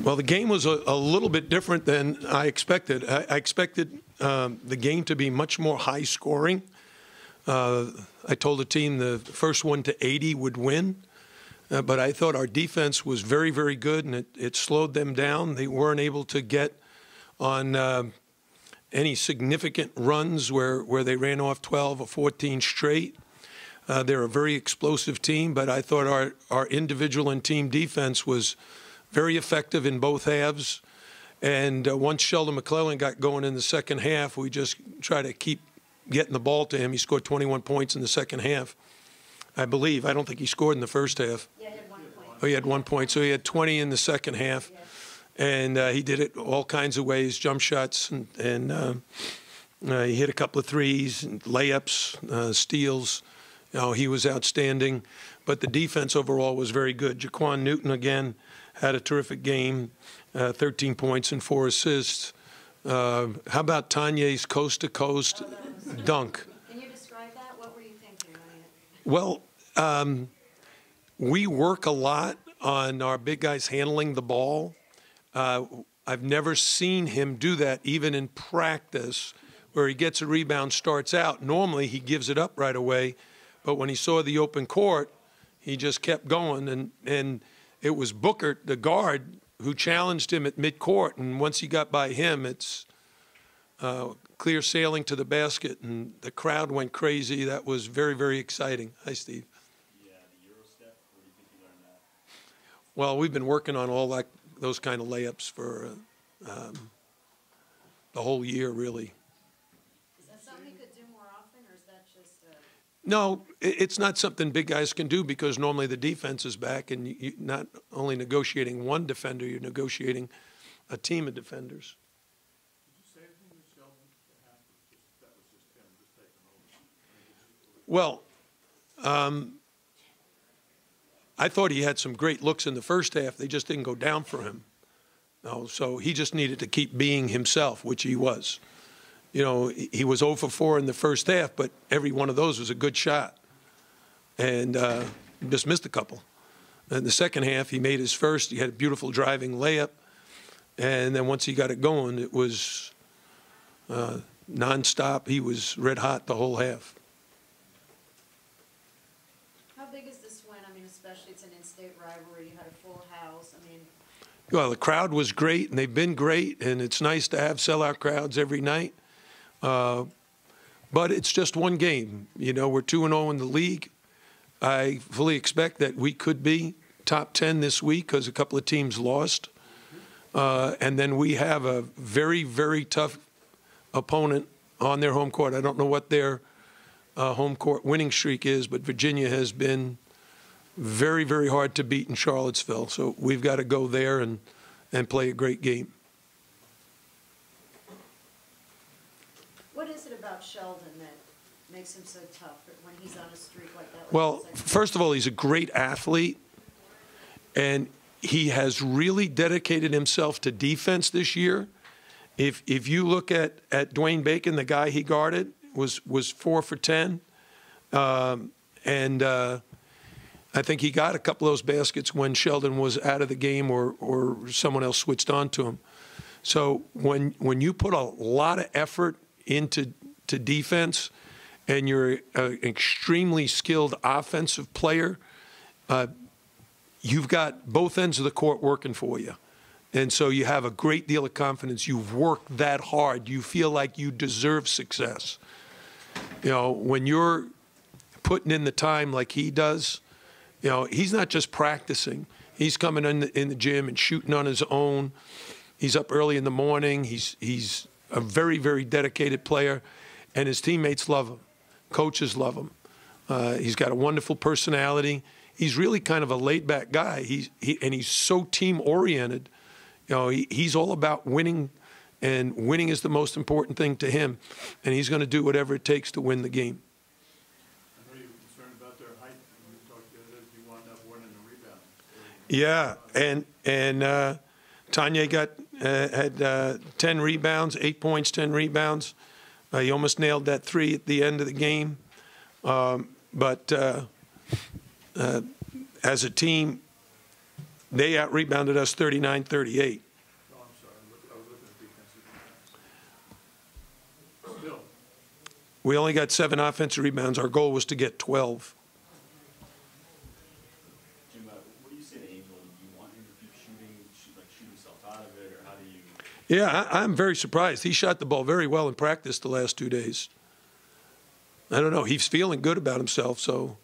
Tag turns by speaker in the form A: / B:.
A: Well, the game was a little bit different than I expected. I expected the game to be much more high scoring. I told the team the first one to 80 would win, but I thought our defense was very, very good, and it slowed them down. They weren't able to get on any significant runs where they ran off 12 or 14 straight. They're a very explosive team, but I thought our individual and team defense was very effective in both halves. And once Sheldon McClellan got going in the second half, we just tried to keep getting the ball to him. He scored 21 points in the second half, I believe. I don't think he scored in the first half.
B: Yeah, he had 1 point.
A: Oh, he had 1 point. So he had 20 in the second half. Yeah. And he did it all kinds of ways, jump shots, and he hit a couple of threes, and layups, steals. You know, he was outstanding. But the defense overall was very good. Jaquan Newton, again, had a terrific game, 13 points and 4 assists. How about Tanye's coast-to-coast dunk?
B: Can you describe that? What were you thinking?
A: Well, we work a lot on our big guys handling the ball. I've never seen him do that, even in practice, where he gets a rebound, starts out. Normally, he gives it up right away. But when he saw the open court, he just kept going. And it was Booker, the guard, who challenged him at midcourt. And once he got by him, it's clear sailing to the basket. And the crowd went crazy. That was very, very exciting. Hi, Steve.
C: Yeah, the Euro step, where do you think you learned that?
A: Well, we've been working on all those kind of layups for the whole year, really.
B: Is that something you could do more often, or is that just
A: No, it's not something big guys can do because normally the defense is back, and you're not only negotiating one defender, you're negotiating a team of defenders.
C: Did you say anything to Sheldon that was just him just taking over?
A: Well, I thought he had some great looks in the first half. They just didn't go down for him. No, so he just needed to keep being himself, which he was. You know, he was 0 for 4 in the first half, but every one of those was a good shot. And just missed a couple. In the second half, he made his first. He had a beautiful driving layup. And then once he got it going, it was nonstop. He was red hot the whole half.
B: how big is this win? I mean, especially it's an in-state rivalry. You had a full house. I mean,
A: Well, the crowd was great, and they've been great, and it's nice to have sellout crowds every night. But it's just one game. You know, we're 2-0 in the league. I fully expect that we could be top 10 this week because a couple of teams lost. And then we have a very, very tough opponent on their home court. I don't know what their home court winning streak is, but Virginia has been very, very hard to beat in Charlottesville. So we've got to go there and play a great game.
B: what is it about Sheldon that makes him so tough when he's on a streak like that?
A: Well, first of all, he's a great athlete, and he has really dedicated himself to defense this year. If you look at Dwayne Bacon, the guy he guarded was 4 for 10, and I think he got a couple of those baskets when Sheldon was out of the game or someone else switched on to him. So when you put a lot of effort into defense and you're an extremely skilled offensive player, you've got both ends of the court working for you. And so you have a great deal of confidence. You've worked that hard. You feel like you deserve success. You know, when you're putting in the time like he does, you know, he's not just practicing. He's coming in the gym and shooting on his own. He's up early in the morning. He's a very, very dedicated player, and his teammates love him. Coaches love him. He's got a wonderful personality. He's really kind of a laid-back guy. And he's so team-oriented. You know, he's all about winning, and winning is the most important thing to him. And he's going to do whatever it takes to win the game.
C: I know you were concerned about their height. When you talked the other day, you wound up winning the rebound.
A: Yeah, and Tanya had 10 rebounds, 8 points, 10 rebounds. He almost nailed that 3 at the end of the game. But as a team, They out-rebounded us 39-38.
C: No, I'm sorry, I was looking at defensive rebounds. Still,
A: We only got 7 offensive rebounds. Our goal was to get 12.
D: Jim, what do you say to Angel? Do you want him to keep shooting, shoot himself out of it, or how do you?
A: Yeah, I'm very surprised. He shot the ball very well in practice the last 2 days. I don't know. He's feeling good about himself, so